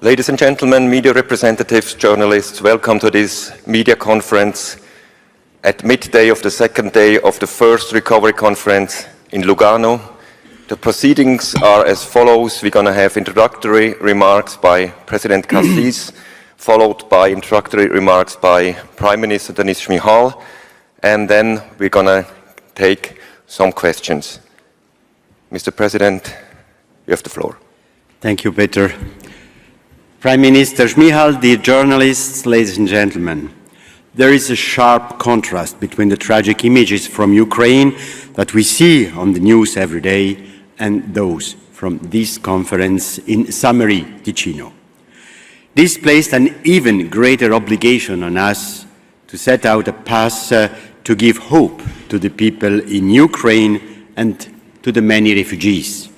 Ladies and gentlemen, media representatives, journalists, welcome to this media conference at midday of the second day of the first recovery conference in Lugano. The proceedings are as follows. We're going to have introductory remarks by President Cassis, followed by introductory remarks by Prime Minister Denis Shmyhal, and then we're going to take some questions. Mr. President, you have the floor. Thank you, Peter. Prime Minister Shmyhal, dear journalists, ladies and gentlemen, there is a sharp contrast between the tragic images from Ukraine that we see on the news every day and those from this conference in Samari, Ticino. This placed an even greater obligation on us to set out a path to give hope to the people in Ukraine and to the many refugees.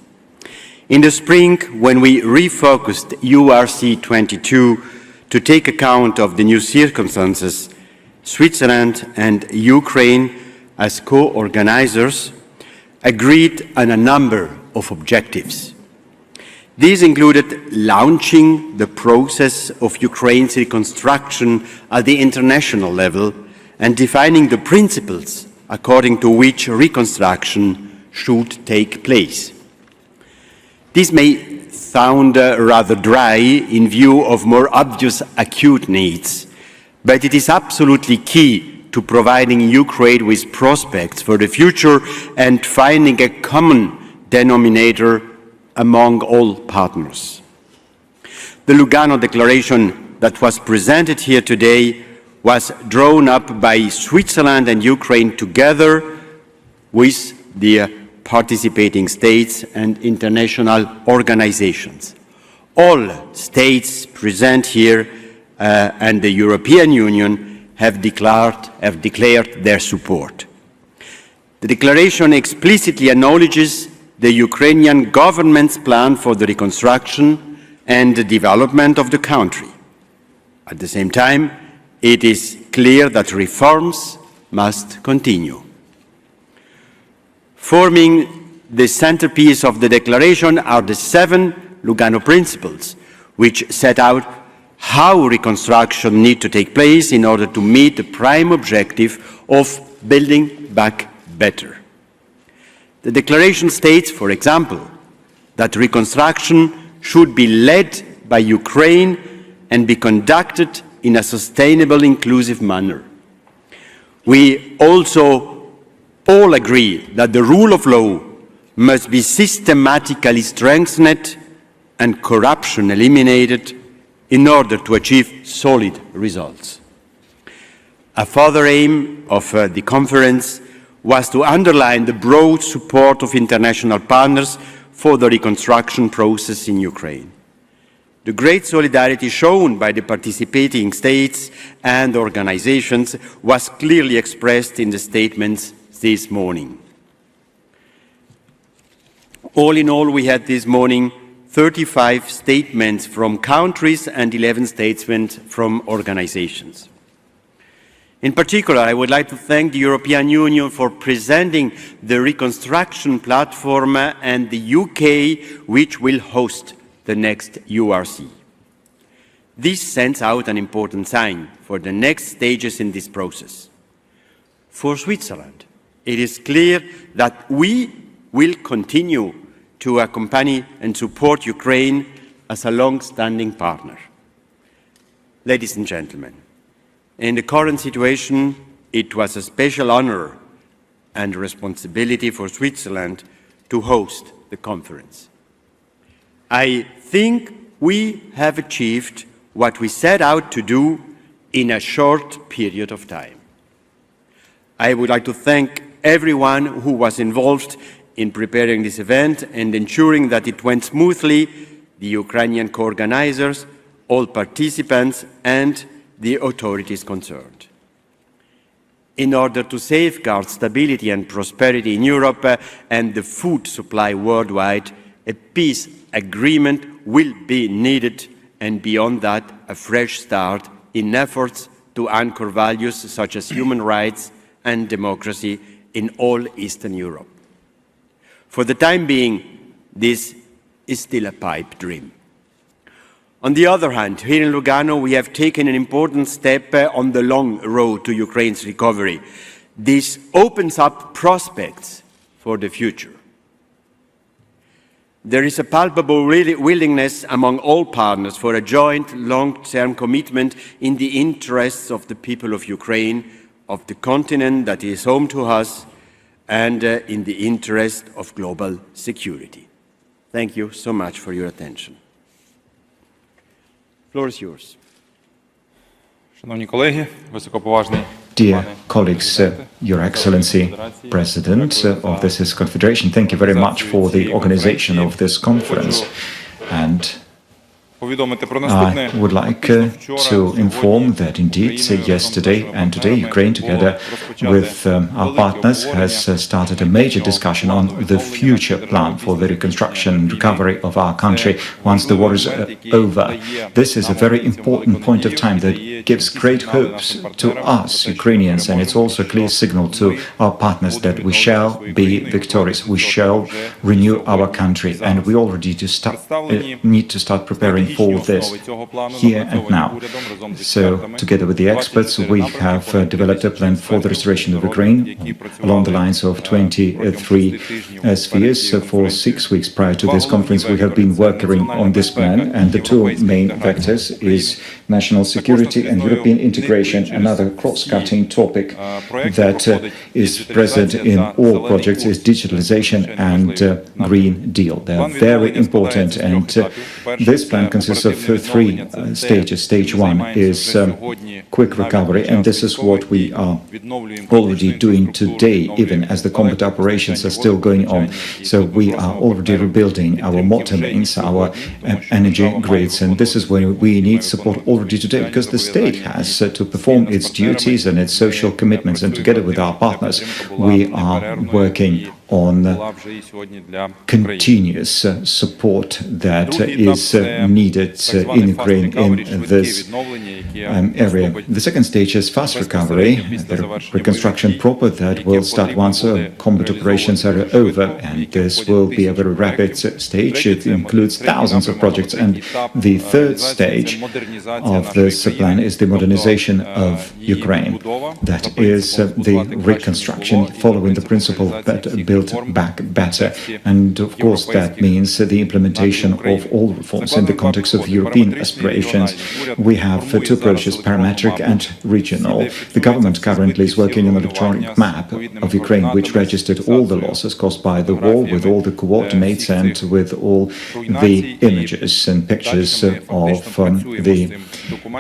In the spring, when we refocused URC 22 to take account of the new circumstances, Switzerland and Ukraine, as co-organizers, agreed on a number of objectives. These included launching the process of Ukraine's reconstruction at the international level and defining the principles according to which reconstruction should take place. This may sound rather dry in view of more obvious acute needs, but it is absolutely key to providing Ukraine with prospects for the future and finding a common denominator among all partners. The Lugano Declaration that was presented here today was drawn up by Switzerland and Ukraine together with the participating states and international organizations. All states present here and the European Union have declared their support. The declaration explicitly acknowledges the Ukrainian government's plan for the reconstruction and the development of the country. At the same time, it is clear that reforms must continue. Forming the centerpiece of the declaration are the 7 Lugano Principles, which set out how reconstruction needs to take place in order to meet the prime objective of building back better. The declaration states, for example, that reconstruction should be led by Ukraine and be conducted in a sustainable, inclusive manner. We also all agree that the rule of law must be systematically strengthened and corruption eliminated in order to achieve solid results. A further aim of the conference was to underline the broad support of international partners for the reconstruction process in Ukraine. The great solidarity shown by the participating states and organizations was clearly expressed in the statements this morning. All in all, we had this morning 35 statements from countries and 11 statements from organizations. In particular, I would like to thank the European Union for presenting the reconstruction platform and the UK, which will host the next URC. This sends out an important sign for the next stages in this process. For Switzerland, it is clear that we will continue to accompany and support Ukraine as a long-standing partner. Ladies and gentlemen, in the current situation, it was a special honor and responsibility for Switzerland to host the conference. I think we have achieved what we set out to do in a short period of time. I would like to thank everyone who was involved in preparing this event and ensuring that it went smoothly, the Ukrainian co-organizers, all participants, and the authorities concerned. In order to safeguard stability and prosperity in Europe and the food supply worldwide, a peace agreement will be needed, and beyond that, a fresh start in efforts to anchor values such as human rights and democracy in all Eastern Europe. For the time being, this is still a pipe dream. On the other hand, here in Lugano, we have taken an important step on the long road to Ukraine's recovery. This opens up prospects for the future. There is a palpable willingness among all partners for a joint long-term commitment in the interests of the people of Ukraine, of the continent that is home to us, and in the interest of global security. Thank you so much for your attention. The floor is yours. Шановні колеги, високоповажний Dear colleagues, Your Excellency, President of this Confederation, thank you very much for the organization of this conference. And I would like to inform that indeed yesterday and today Ukraine, together with our partners, has started a major discussion on the future plan for the reconstruction and recovery of our country once the war is over. This is a very important point of time that gives great hopes to us Ukrainians, and it's also a clear signal to our partners that we shall be victorious, we shall renew our country, and we already need to start preparing for this here and now. So, together with the experts, we have developed a plan for the restoration of Ukraine along the lines of 23 spheres. So for 6 weeks prior to this conference, we have been working on this plan, and the two main vectors is national security and European integration, another cross-cutting topic that is present in all projects is digitalization and Green Deal. They are very important, and this plan consists of 3 stages. Stage 1 is quick recovery, and this is what we are already doing today, even as the combat operations are still going on. So we are already rebuilding our motor lanes, our energy grids, and this is where we need support already today, because the state has to perform its duties and its social commitments, and together with our partners, we are working on continuous support that is needed in Ukraine in this area. The second stage is fast recovery, the reconstruction proper that will start once combat operations are over, and this will be a very rapid stage. It includes thousands of projects, and the third stage of this plan is the modernization of Ukraine. That is the reconstruction following the principle that Build Back Better. And of course, that means the implementation of all reforms in the context of European aspirations. We have 2 approaches, parametric and regional. The government currently is working on an electronic map of Ukraine, which registered all the losses caused by the war, with all the coordinates and with all the images and pictures of the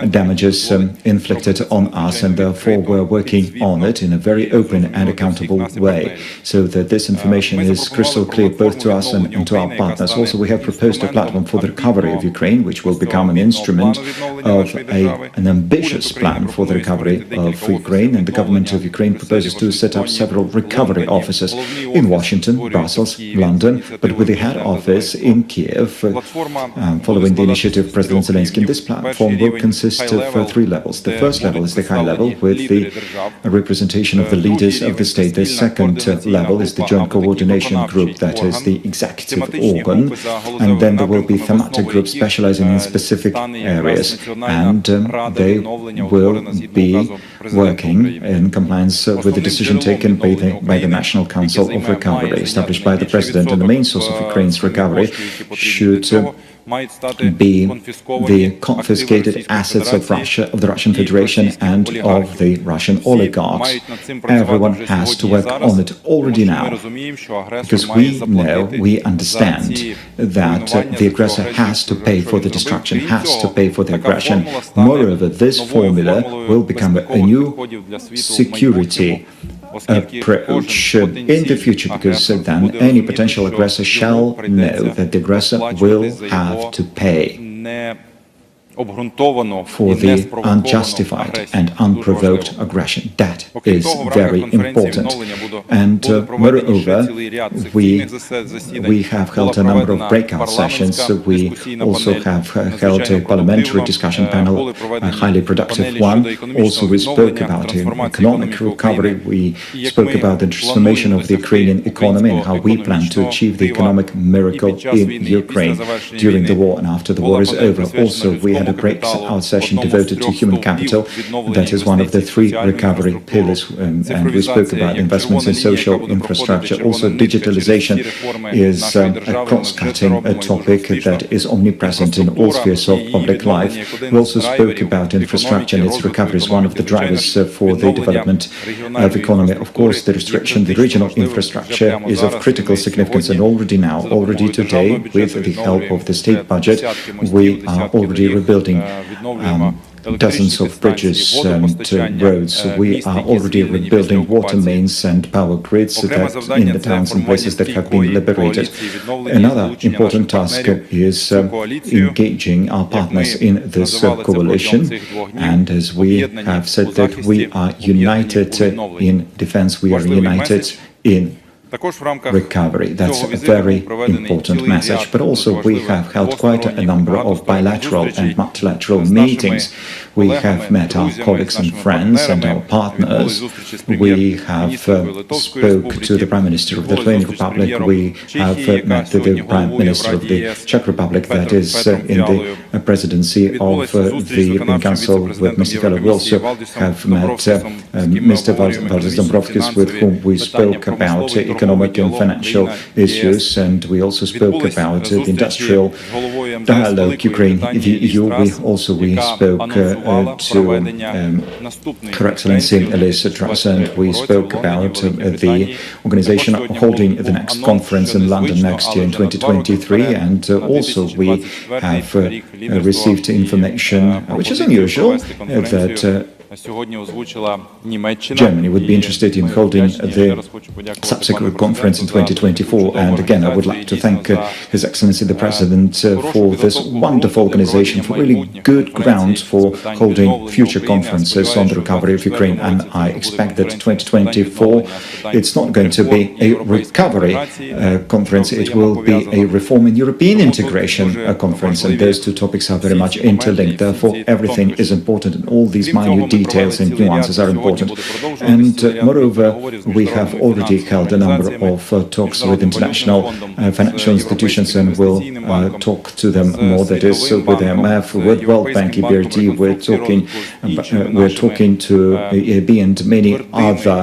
damages inflicted on us, and therefore we're working on it in a very open and accountable way, so that this information is crystal clear both to us and to our partners. Also, we have proposed a platform for the recovery of Ukraine, which will become an instrument of an ambitious plan for the recovery of Ukraine, and the government of Ukraine proposes to set up several recovery offices in Washington, Brussels, London, but with the head office in Kiev, following the initiative of President Zelensky. This platform will consist of 3 levels. The first level is the high level, with the representation of the leaders of the state. The second level is the joint coordination group, that is the executive organ, and then there will be thematic groups specializing in specific areas, and they will be working in compliance with the decision taken by the National Council of Recovery, established by the President. And the main source of Ukraine's recovery should be the confiscated assets of Russia, of the Russian Federation, and of the Russian oligarchs. Everyone has to work on it already now, because we know, we understand that the aggressor has to pay for the destruction, has to pay for the aggression. Moreover, this formula will become a new security approach in the future, because then any potential aggressor shall know that the aggressor will have to pay. for the unjustified and unprovoked aggression. That is very important. And moreover, we have held a number of breakout sessions. We also have held a parliamentary discussion panel, a highly productive one. Also, we spoke about economic recovery. We spoke about the transformation of the Ukrainian economy and how we plan to achieve the economic miracle in Ukraine during the war and after the war is over. Also, we had a breakout session devoted to human capital. That is one of the three recovery pillars, and we spoke about investments in social infrastructure. Also, digitalization is a cross-cutting topic that is omnipresent in all spheres of public life. We also spoke about infrastructure and its recovery as one of the drivers for the development of economy. Of course, the regional infrastructure is of critical significance, and already today, with the help of the state budget, we are already rebuilding dozens of bridges and roads. We are already rebuilding water mains and power grids that in the towns and places that have been liberated. Another important task is engaging our partners in this coalition. And as we have said that we are united in defense, we are united in recovery. That's a very important message. But also we have held quite a number of bilateral and multilateral meetings. We have met our colleagues and friends and our partners. We have spoke to the Prime Minister of the Lithuanian Republic. We have met the Prime Minister of the Czech Republic, that is in the presidency of the European Council with Mr. Keller. We also have met Mr. Valdis Dombrovskis, with whom we spoke about economic and financial issues, and we also spoke about the industrial dialogue, Ukraine, the EU. We spoke to Her Excellency Elisa Truss, and we spoke about the organization holding the next conference in London next year in 2023, and also we have received information, which is unusual, that Germany would be interested in holding the subsequent conference in 2024. And again, I would like to thank His Excellency the President for this wonderful organization, for really good grounds for holding future conferences on the recovery of Ukraine. And I expect that 2024, it's not going to be a recovery conference, it will be a reform in European integration conference. And those two topics are very much interlinked. Therefore, everything is important, and all these minute details and nuances are important. And moreover, we have already held a number of talks with international financial institutions, and we'll talk to them more. That is with IMF, with World Bank, EBRD. We're talking to EIB and many other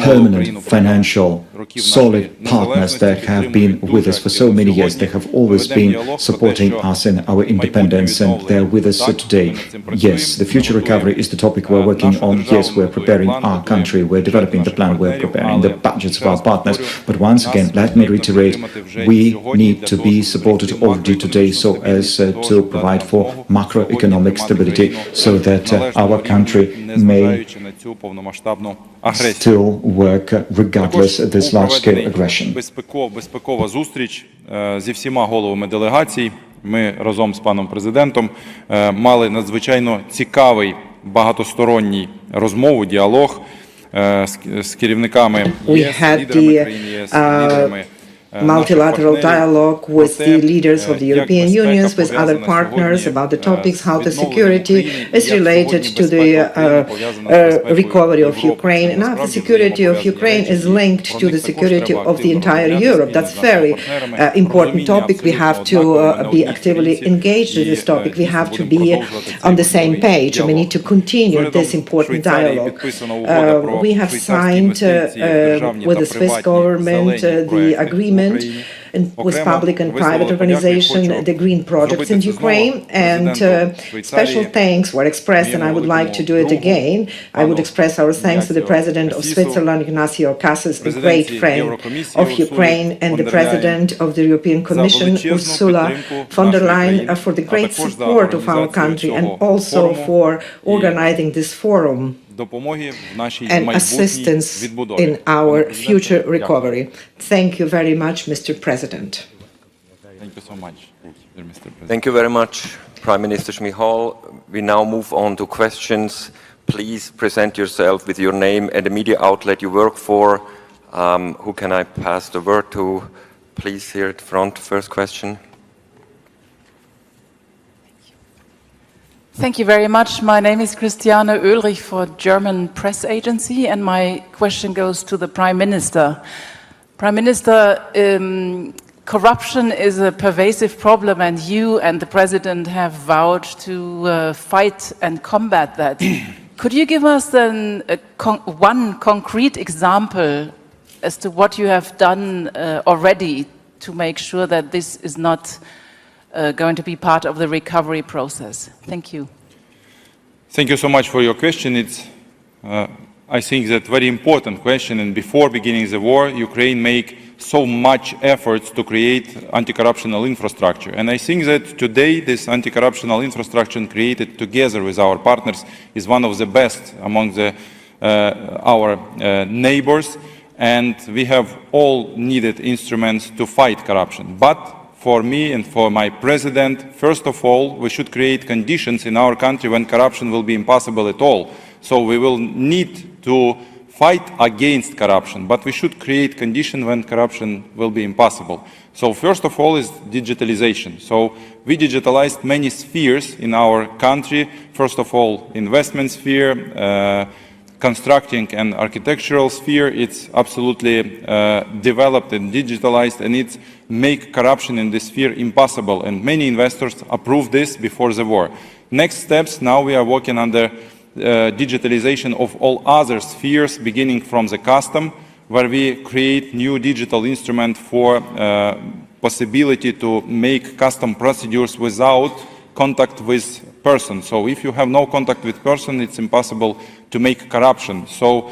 permanent financial solid partners that have been with us for so many years. They have always been supporting us in our independence, and they're with us today. Yes, the future recovery is the topic we're working on. Yes, we're preparing our country, we're developing the plan, we're preparing the budgets of our partners. But once again, let me reiterate, we need to be supported already today so as to provide for macroeconomic stability, so that our country may still work regardless of this large-scale aggression. Безпекова зустріч зі всіма головами делегацій. Ми разом з паном президентом мали надзвичайно цікавий багатосторонній розмову, діалог з керівниками ЄС, лідерами країн ЄС, лідерами multilateral dialogue with the leaders of the European Union, with other partners about the topics, how the security is related to the recovery of Ukraine, and how the security of Ukraine is linked to the security of the entire Europe. That's a very important topic. We have to be actively engaged in this topic. We have to be on the same page, and we need to continue this important dialogue. We have signed with the Swiss government the agreement with public and private organization, the green projects in Ukraine, and special thanks were expressed, and I would like to do it again. I would express our thanks to the President of Switzerland, Ignacio Casas, a great friend of Ukraine, and the President of the European Commission, Ursula von der Leyen, for the great support of our country, and also for organizing this forum and assistance in our future recovery. Thank you very much, Mr. President. Thank you so much, dear Mr. President. Thank you very much, Prime Minister Šmihal. We now move on to questions. Please present yourself with your name and the media outlet you work for. Who can I pass the word to? Please, here at front, first question. Thank you very much. My name is Christiane Oehlrich for German Press Agency, and my question goes to the Prime Minister. Prime Minister, corruption is a pervasive problem, and you and the President have vowed to fight and combat that. Could you give us then one concrete example as to what you have done already to make sure that this is not going to be part of the recovery process? Thank you. Thank you so much for your question. It's, I think, that very important question. And before beginning the war, Ukraine made so much efforts to create anti-corruptional infrastructure. And I think that today this anti-corruptional infrastructure created together with our partners is one of the best among our neighbors. And we have all needed instruments to fight corruption. But for me and for my president, first of all, we should create conditions in our country when corruption will be impossible at all. So we will need to fight against corruption, but we should create conditions when corruption will be impossible. So first of all is digitalization. So we digitalized many spheres in our country. First of all, investment sphere, constructing and architectural sphere, it's absolutely developed and digitalized, and it's make corruption in this sphere impossible. And many investors approved this before the war. Next steps, now we are working on the digitalization of all other spheres, beginning from the custom, where we create new digital instrument for possibility to make custom procedures without contact with person. So if you have no contact with person, it's impossible to make corruption. So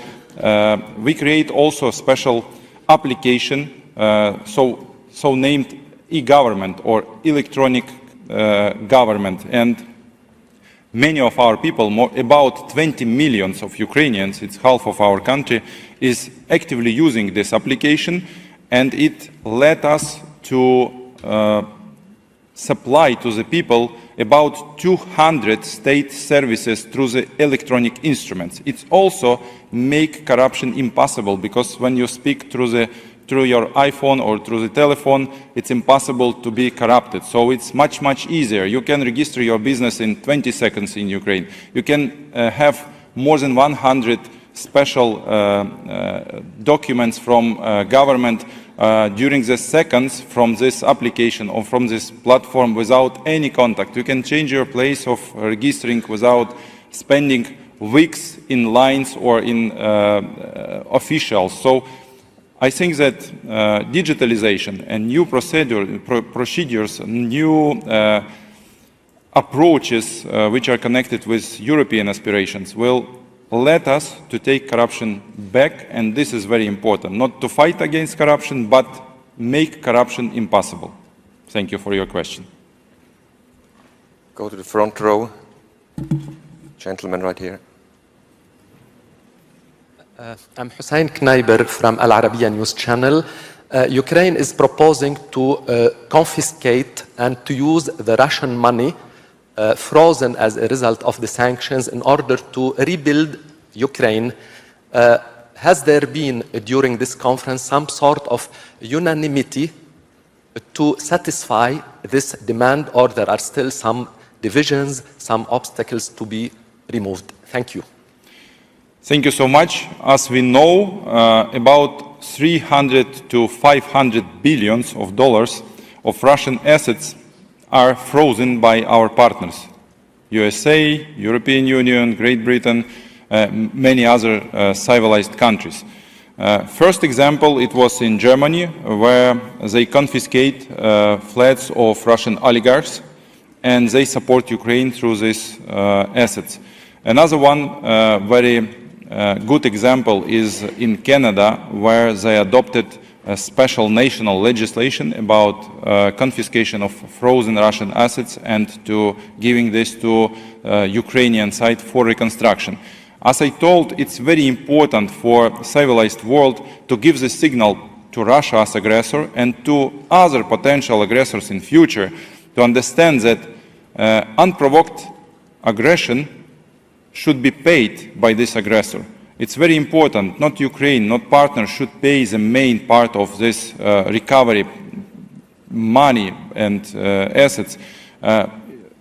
we create also a special application, so named e-government or electronic government. And many of our people, about 20 million of Ukrainians, it's half of our country, is actively using this application, and it led us to supply to the people about 200 state services through the electronic instruments. It also make corruption impossible, because when you speak through your iPhone or through the telephone, it's impossible to be corrupted. So it's much, much easier. You can register your business in 20 seconds in Ukraine. You can have more than 100 special documents from government during the seconds from this application or from this platform without any contact. You can change your place of registering without spending weeks in lines or in officials. So I think that digitalization and new procedures, new approaches which are connected with European aspirations will let us to take corruption back, and this is very important, not to fight against corruption, but make corruption impossible. Thank you for your question. Go to the front row. Gentleman right here. I'm Hussein Knaiber from Al Arabiya News Channel. Ukraine is proposing to confiscate and to use the Russian money frozen as a result of the sanctions in order to rebuild Ukraine. Has there been, during this conference, some sort of unanimity to satisfy this demand, or there are still some divisions, some obstacles to be removed? Thank you. Thank you so much. As we know, about 300 to 500 billions of dollars of Russian assets are frozen by our partners, USA, European Union, Great Britain, many other civilized countries. First example, it was in Germany, where they confiscate flats of Russian oligarchs, and they support Ukraine through these assets. Another one very good example is in Canada, where they adopted a special national legislation about confiscation of frozen Russian assets and to giving this to Ukrainian side for reconstruction. As I told, it's very important for civilized world to give the signal to Russia as aggressor and to other potential aggressors in future to understand that unprovoked aggression should be paid by this aggressor. It's very important, not Ukraine, not partners should pay the main part of this recovery money and assets.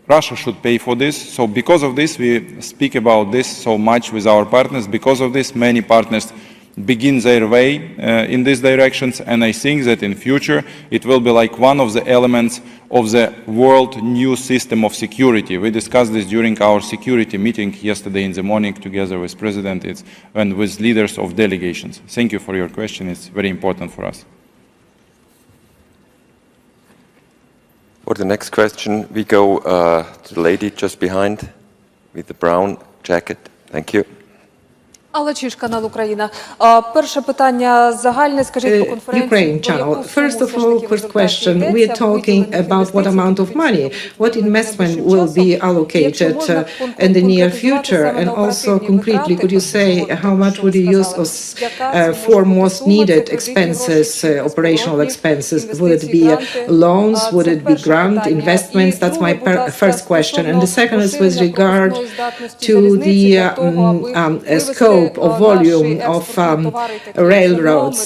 Russia should pay for this. So because of this, we speak about this so much with our partners. Because of this, many partners begin their way in these directions. And I think that in future, it will be like one of the elements of the world new system of security. We discussed this during our security meeting yesterday in the morning together with President and with leaders of delegations. Thank you for your question. It's very important for us. For the next question, we go to the lady just behind with the brown jacket. Thank you. Алла Чиж, канал Україна. Перше питання загальне, скажіть по конференції. Ukraine channel. First of all, first question, we are talking about what amount of money, what investment will be allocated in the near future, and also concretely, could you say how much would you use for most needed expenses, operational expenses? Would it be loans? Would it be grant investments? That's my first question. And the second is with regard to the scope of volume of railroads.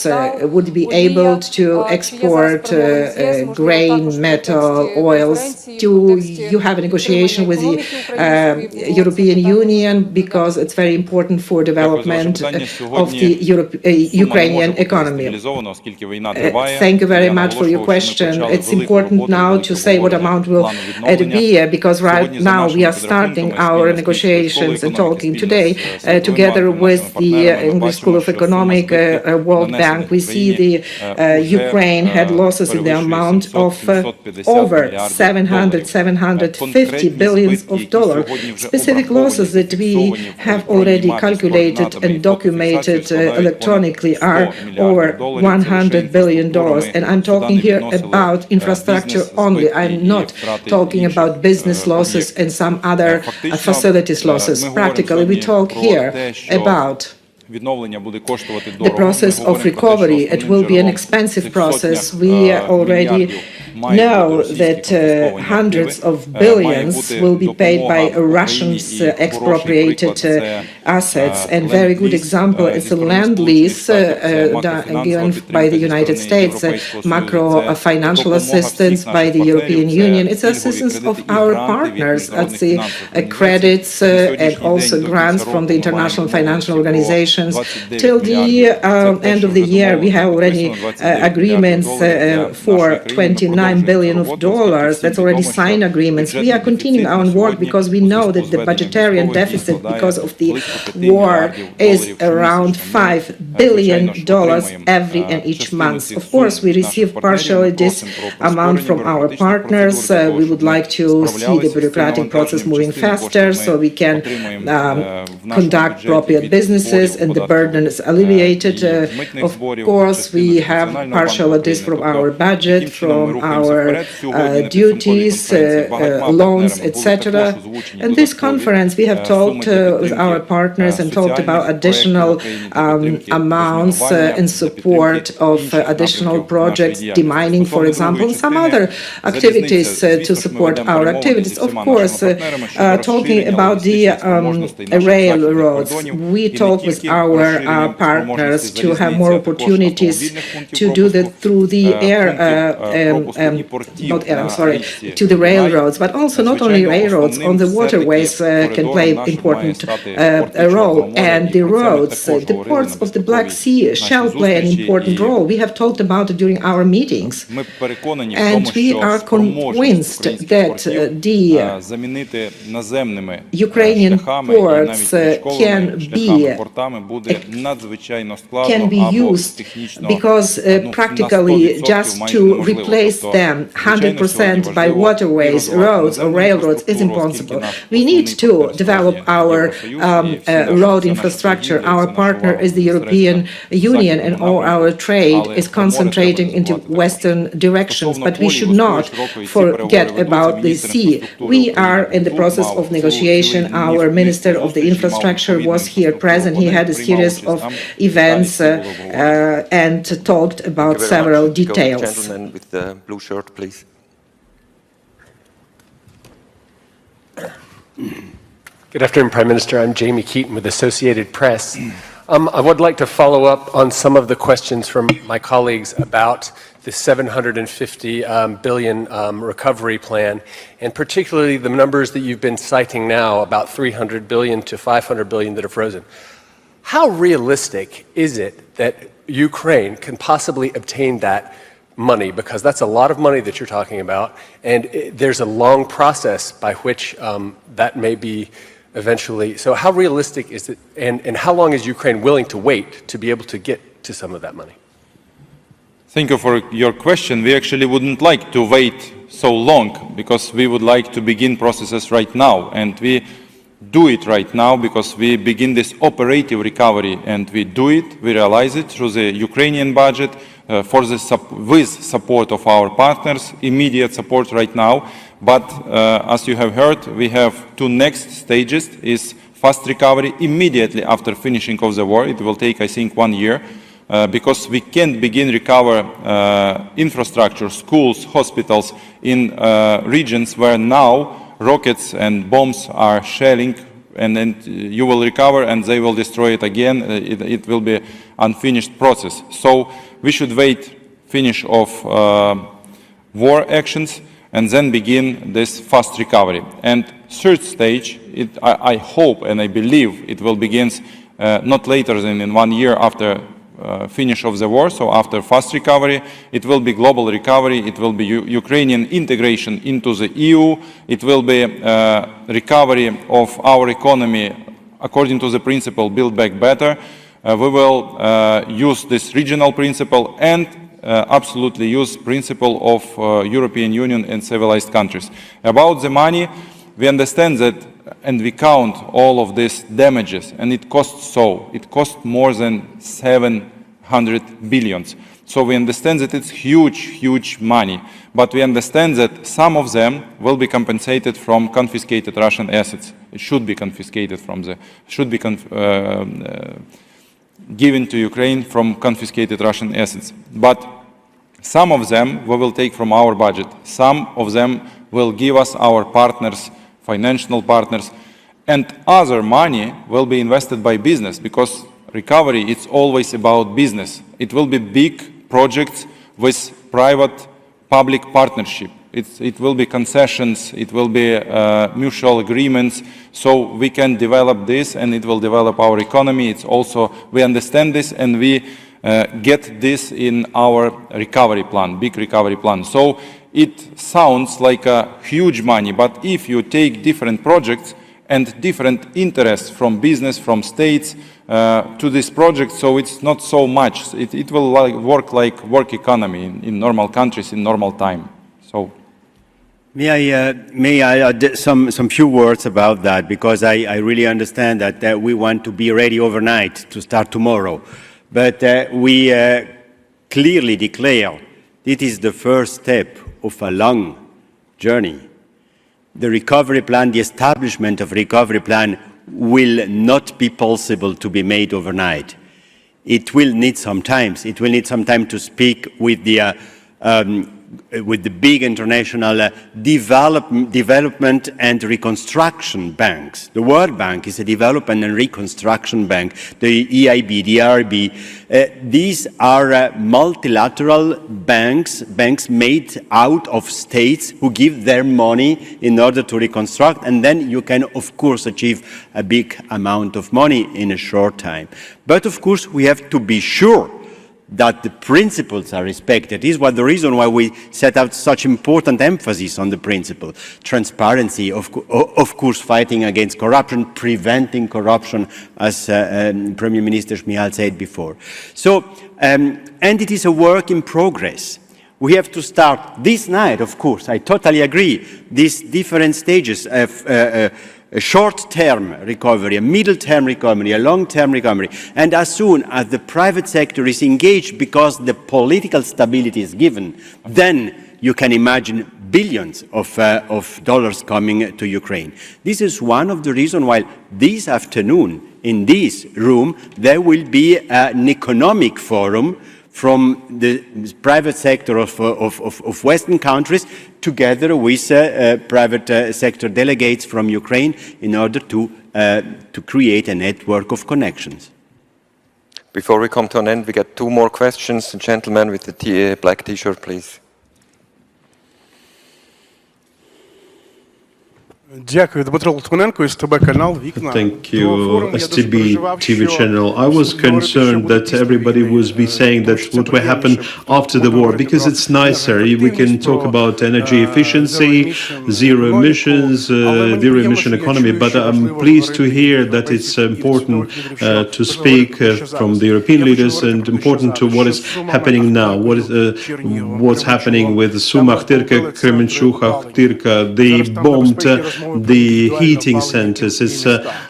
Would be able to export grain, metal, oils. Do you have a negotiation with the European Union, because it's very important for development of the Ukrainian economy? Thank you very much for your question. It's important now to say what amount will it be, because right now we are starting our negotiations and talking today together with the English School of Economic, World Bank. We see the Ukraine had losses in the amount of over 750 billions of dollars. Specific losses that we have already calculated and documented electronically are over $100 billion. And I'm talking here about infrastructure only. I'm not talking about business losses and some other facilities losses. Practically, we talk here about the process of recovery. It will be an expensive process. We already know that hundreds of billions will be paid by Russians' expropriated assets. And very good example is the land lease given by the United States, macro financial assistance by the European Union. It's assistance of our partners. That's the credits and also grants from the international financial organizations. Till the end of the year, we have already agreements for $29 billion. That's already signed agreements. We are continuing our work because we know that the budgetary deficit because of the war is around $5 billion every and each month. Of course, we receive partially this amount from our partners. We would like to see the bureaucratic process moving faster so we can conduct appropriate businesses and the burden is alleviated. Of course, we have partial this from our budget, from our duties, loans, etc. In this conference, we have talked with our partners and talked about additional amounts in support of additional projects, demining, for example, and some other activities to support our activities. Of course, talking about the railroads, we talk with our partners to have more opportunities to do that through the to the railroads, but also not only railroads, on the waterways can play important role, and the roads, the ports of the Black Sea shall play an important role. We have talked about it during our meetings, and we are convinced that the Ukrainian ports can be used because practically just to replace them 100% by waterways, roads or railroads is impossible. We need to develop our road infrastructure. Our partner is the European Union, and all our trade is concentrating into Western directions. But we should not forget about the sea. We are in the process of negotiation. Our Minister of the Infrastructure was here present. He had a series of events and talked about several details. Gentleman with the blue shirt, please. Good afternoon, Prime Minister. I'm Jamie Keaton with Associated Press. I would like to follow up on some of the questions from my colleagues about the 750 billion recovery plan, and particularly the numbers that you've been citing now, about 300 billion to 500 billion that are frozen. How realistic is it that Ukraine can possibly obtain that money? Because that's a lot of money that you're talking about, and there's a long process by which that may be eventually. So how realistic is it, and how long is Ukraine willing to wait to be able to get to some of that money? Thank you for your question. We actually wouldn't like to wait so long, because we would like to begin processes right now, and we do it right now because we begin this operative recovery, and we do it, we realize it through the Ukrainian budget, with support of our partners, immediate support right now. But as you have heard, we have two next stages, is fast recovery immediately after finishing of the war. It will take, I think, 1 year. Because we can't begin recover infrastructure, schools, hospitals in regions where now rockets and bombs are shelling, and then you will recover and they will destroy it again. It will be unfinished process. So we should wait finish of war actions and then begin this fast recovery. And third stage, I hope and I believe it will begin not later than in 1 year after finish of the war, so after fast recovery. It will be global recovery, it will be Ukrainian integration into the EU, it will be recovery of our economy according to the principle Build Back Better. We will use this regional principle and absolutely use principle of European Union and civilized countries. About the money, we understand that and we count all of these damages, and it costs it costs more than 700 billions. So we understand that it's huge money, but we understand that some of them will be compensated from confiscated Russian assets. It should be confiscated given to Ukraine from confiscated Russian assets. But some of them we will take from our budget. Some of them will give us our partners, financial partners, and other money will be invested by business, because recovery is always about business. It will be big projects with private-public partnership. It will be concessions, it will be mutual agreements, so we can develop this and it will develop our economy. It's also, we understand this and we get this in our recovery plan, big recovery plan. So it sounds like a huge money, but if you take different projects and different interests from business, from states to this project, so it's not so much. It will work like work economy in normal countries in normal time. So. May I add some few words about that, because I really understand that we want to be ready overnight to start tomorrow. But we clearly declare it is the first step of a long journey. The recovery plan, the establishment of recovery plan will not be possible to be made overnight. It will need some time. It will need some time to speak with the big international development and reconstruction banks. The World Bank is a development and reconstruction bank, the EIB, the ERB. These are multilateral banks made out of states who give their money in order to reconstruct, and then you can, of course, achieve a big amount of money in a short time. But, of course, we have to be sure that the principles are respected. This is the reason why we set out such important emphasis on the principle. Transparency, of course, fighting against corruption, preventing corruption, as Premier Minister Šmihal said before. So, and it is a work in progress. We have to start this night, of course, I totally agree, these different stages of a short-term recovery, a middle-term recovery, a long-term recovery. And as soon as the private sector is engaged because the political stability is given, then you can imagine billions of dollars coming to Ukraine. This is one of the reasons why this afternoon in this room there will be an economic forum from the private sector of Western countries together with private sector delegates from Ukraine in order to create a network of connections. Before we come to an end, we get 2 more questions. The gentleman with the black T-shirt, please. Thank you, STB TV channel. I was concerned that everybody was saying that what will happen after the war, because it's nicer. We can talk about energy efficiency, zero emissions, zero emission economy, but I'm pleased to hear that it's important to speak from the European leaders and important to what is happening now. What's happening with Sumach, Tirka, Kremenchuk, Tirka, they bombed the heating centers.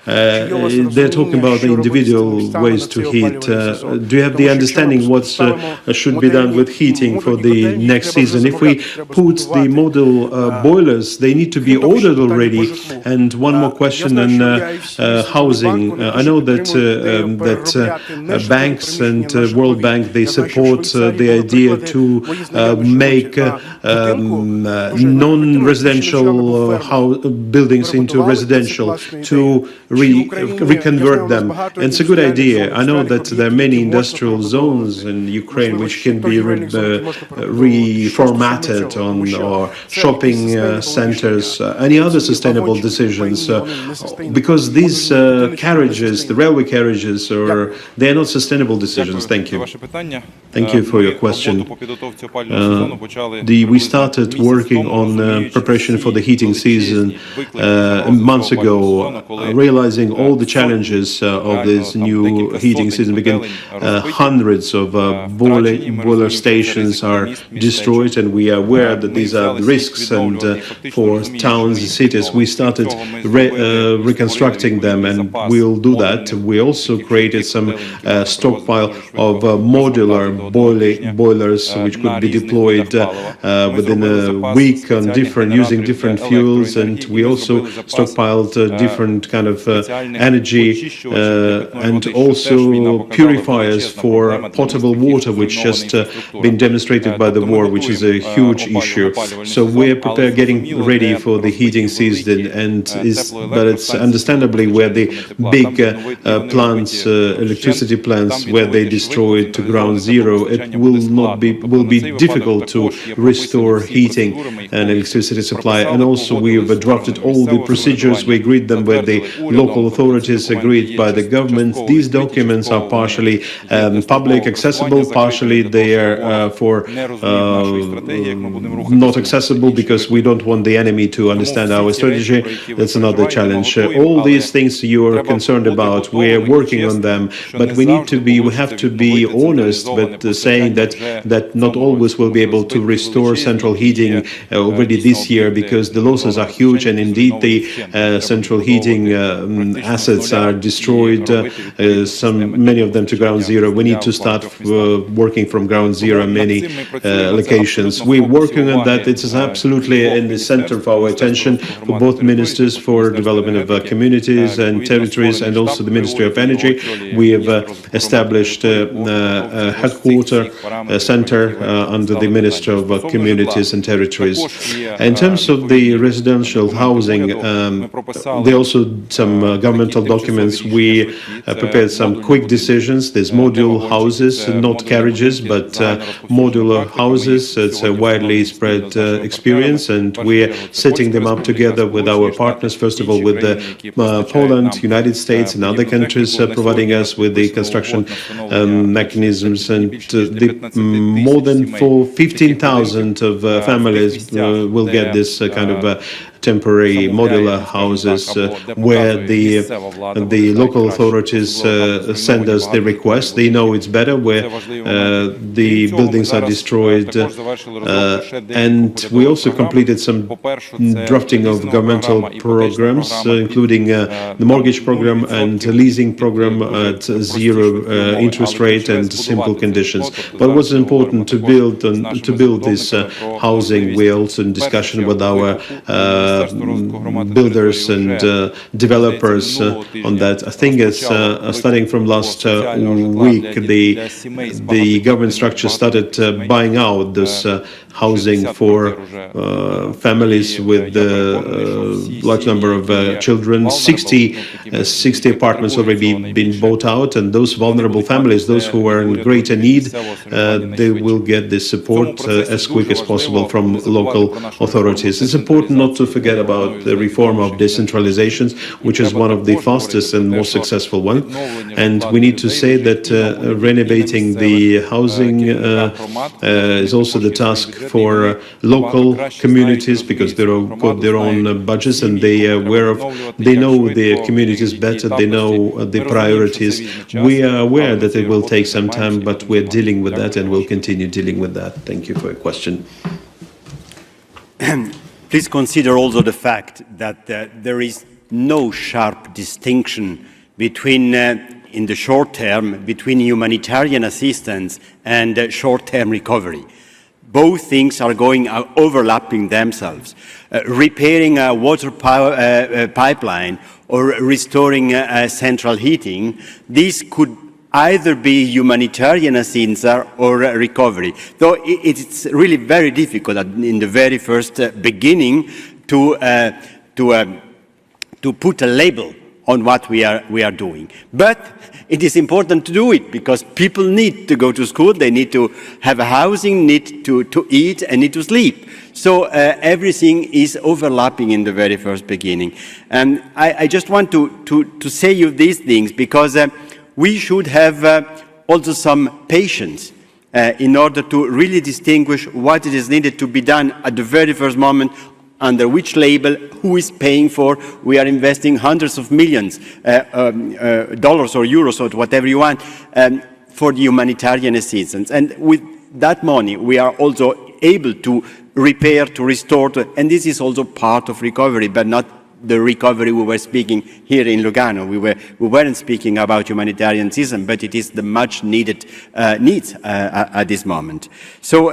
They're talking about the individual ways to heat. Do you have the understanding what should be done with heating for the next season? If we put the model boilers, they need to be ordered already. And one more question on housing. I know that banks and World Bank, they support the idea to make non-residential buildings into residential, to reconvert them. And it's a good idea. I know that there are many industrial zones in Ukraine which can be reformatted or shopping centers, any other sustainable decisions, because these carriages, the railway carriages, they're not sustainable decisions. Thank you. Thank you for your question. We started working on preparation for the heating season months ago, realizing all the challenges of this new heating season. Because hundreds of boiler stations are destroyed, and we are aware that these are the risks. And for towns and cities, we started reconstructing them, and we'll do that. We also created some stockpile of modular boilers, which could be deployed within a week on using different fuels, and we also stockpiled different kind of energy and also purifiers for potable water, which just been demonstrated by the war, which is a huge issue. So we're prepared, getting ready for the heating season, but it's understandably where the big plants, electricity plants, where they destroyed to ground zero, it will be difficult to restore heating and electricity supply. And also we've drafted all the procedures, we agreed them with the local authorities, agreed by the government. These documents are partially public accessible, partially they are not accessible because we don't want the enemy to understand our strategy. That's another challenge. All these things you are concerned about, we're working on them, but we have to be honest, but saying that not always will be able to restore central heating already this year, because the losses are huge, and indeed the central heating assets are destroyed, many of them to ground zero. We need to start working from ground zero in many locations. We're working on that. It is absolutely in the center of our attention for both ministers for development of communities and territories, and also the Ministry of Energy. We have established a headquarter center under the Ministry of Communities and Territories. In terms of the residential housing, there are also some governmental documents. We prepared some quick decisions. There's modular houses, not carriages, but modular houses. It's a widely spread experience, and we're setting them up together with our partners, first of all with Poland, United States, and other countries providing us with the construction mechanisms. And more than 15,000 of families will get this kind of temporary modular houses where the local authorities send us the request. They know it's better where the buildings are destroyed. And we also completed some drafting of governmental programs, including the mortgage program and leasing program at zero interest rate and simple conditions. But what's important to build this housing, we're also in discussion with our builders and developers on that. I think it's starting from last week, the government structure started buying out this housing for families with a large number of children. 60 apartments already been bought out, and those vulnerable families, those who are in greater need, they will get this support as quick as possible from local authorities. It's important not to forget about the reform of decentralization, which is one of the fastest and most successful one. And we need to say that renovating the housing is also the task for local communities, because they've got their own budgets and they are aware of, they know their communities better, they know the priorities. We are aware that it will take some time, but we're dealing with that and we'll continue dealing with that. Thank you for your question. Please consider also the fact that there is no sharp distinction between, in the short term, between humanitarian assistance and short-term recovery. Both things are overlapping themselves. Repairing a water pipeline or restoring central heating, this could either be humanitarian assistance or recovery. Though it's really very difficult in the very first beginning to put a label on what we are doing. But it is important to do it because people need to go to school, they need to have a housing, need to eat, and need to sleep. So everything is overlapping in the very first beginning. And I just want to say you these things because we should have also some patience in order to really distinguish what it is needed to be done at the very first moment, under which label, who is paying for. We are investing hundreds of millions, dollars or euros or whatever you want, for the humanitarian assistance. And with that money, we are also able to repair, to restore, and this is also part of recovery, but not the recovery we were speaking here in Lugano. We weren't speaking about humanitarian assistance, but it is the much needed needs at this moment. So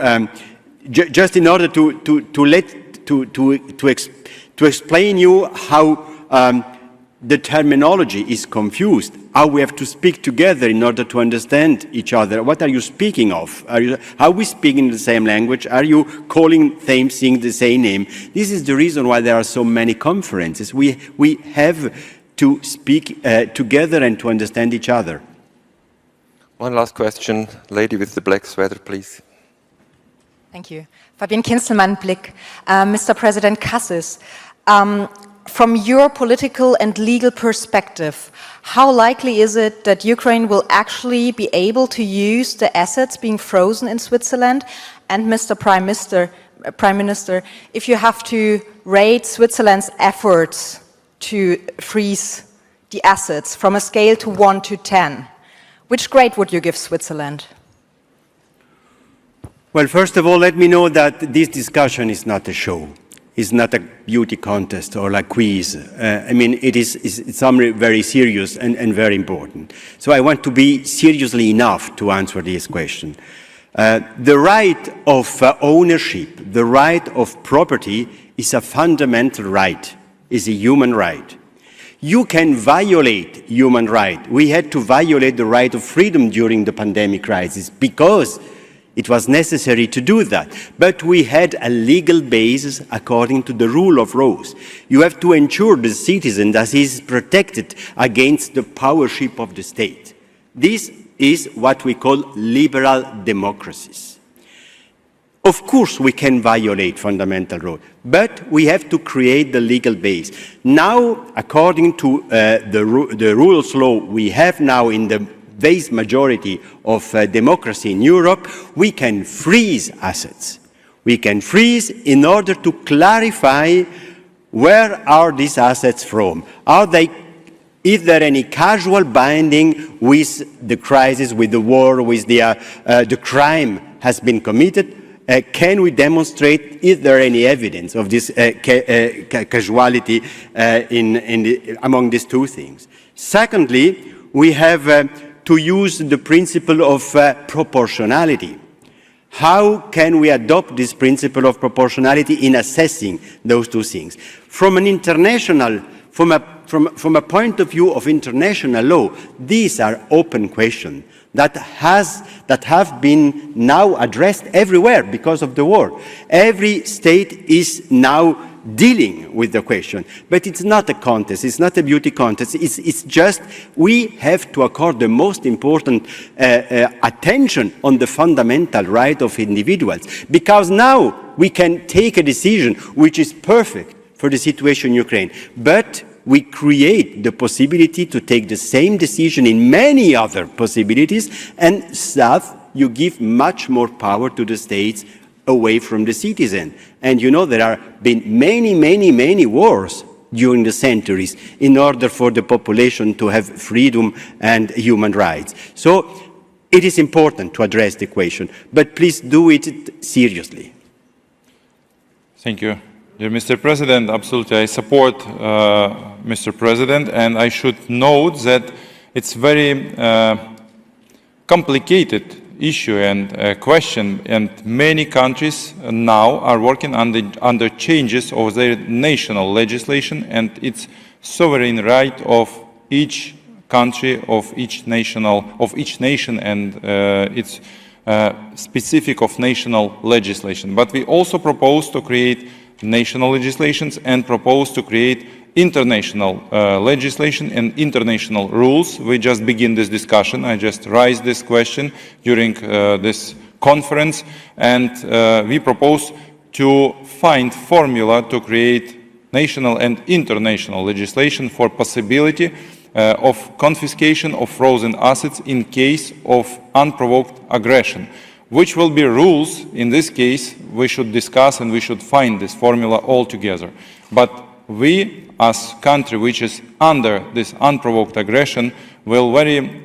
just in order to explain you how the terminology is confused, how we have to speak together in order to understand each other. What are you speaking of? Are we speaking the same language? Are you calling same things the same name? This is the reason why there are so many conferences. We have to speak together and to understand each other. One last question. Lady with the black sweater, please. Thank you. Fabienne Kinzelmann, Blick. Mr. President Kassis, from your political and legal perspective, how likely is it that Ukraine will actually be able to use the assets being frozen in Switzerland? And Mr. Prime Minister, if you have to rate Switzerland's efforts to freeze the assets from a scale to 1 to 10, which grade would you give Switzerland? Well, first of all, let me know that this discussion is not a show. It's not a beauty contest or a quiz. I mean, it's something very serious and very important. So I want to be seriously enough to answer this question. The right of ownership, the right of property is a fundamental right, is a human right. You can violate human right. We had to violate the right of freedom during the pandemic crisis because it was necessary to do that, but we had a legal basis according to the rule of law. You have to ensure the citizen that he is protected against the powership of the state. This is what we call liberal democracies. Of course, we can violate fundamental law, but we have to create the legal base. Now, according to the rules law we have now in the vast majority of democracy in Europe, we can freeze assets. We can freeze in order to clarify where are these assets from? Is there any casual binding with the crisis, with the war, with the crime has been committed? Can we demonstrate, is there any evidence of this casuality among these two things? Secondly, we have to use the principle of proportionality. How can we adopt this principle of proportionality in assessing those two things? From an international, from a point of view of international law, these are open questions that have been now addressed everywhere because of the war. Every state is now dealing with the question, but it's not a contest, it's not a beauty contest, it's just we have to accord the most important attention on the fundamental right of individuals, because now we can take a decision which is perfect for the situation in Ukraine, but we create the possibility to take the same decision in many other possibilities, and thus you give much more power to the states away from the citizen. And you know, there have been many wars during the centuries in order for the population to have freedom and human rights. So it is important to address the question, but please do it seriously. Thank you. Dear Mr. President, absolutely, I support Mr. President, and I should note that it's very complicated issue and question, and many countries now are working under changes of their national legislation, and it's sovereign right of each country, of each nation, and it's specific of national legislation. But we also propose to create national legislations and propose to create international legislation and international rules. We just begin this discussion. I just raised this question during this conference, and we propose to find formula to create national and international legislation for possibility of confiscation of frozen assets in case of unprovoked aggression. Which will be rules, in this case, we should discuss and we should find this formula all together. But we, as a country which is under this unprovoked aggression, will very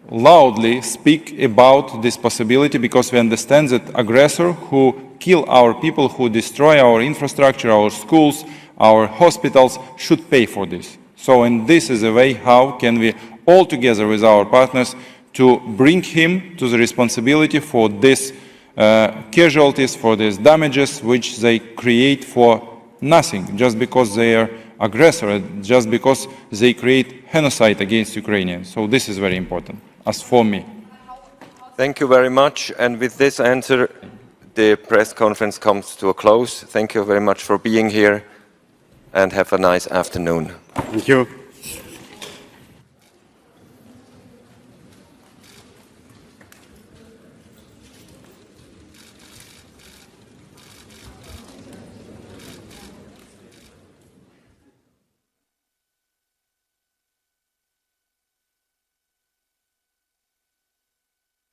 loudly speak about this possibility, because we understand that aggressor who kill our people, who destroy our infrastructure, our schools, our hospitals, should pay for this. So, and this is a way how can we all together with our partners to bring him to the responsibility for this casualties, for these damages which they create for nothing, just because they are aggressor, just because they create genocide against Ukrainians. So this is very important, as for me. Thank you very much. And with this answer, the press conference comes to a close. Thank you very much for being here, and have a nice afternoon. Thank you.